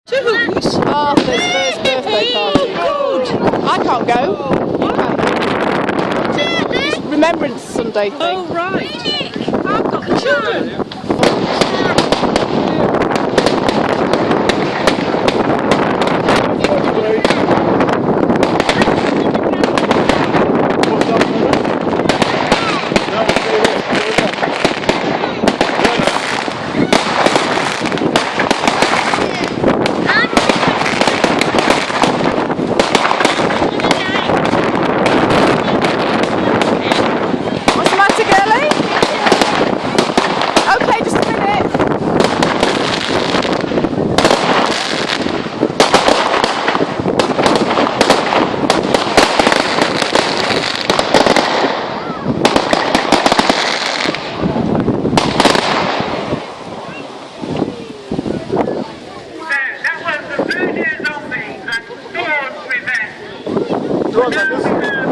To whose? Arthur's first birthday party. Good. I can't go. You can. It's Remembrance Sunday thing. Oh, right. I've got children. What's the matter, girlie? Okay, just a minute. That was the Voodoo Zombies and Storms with them.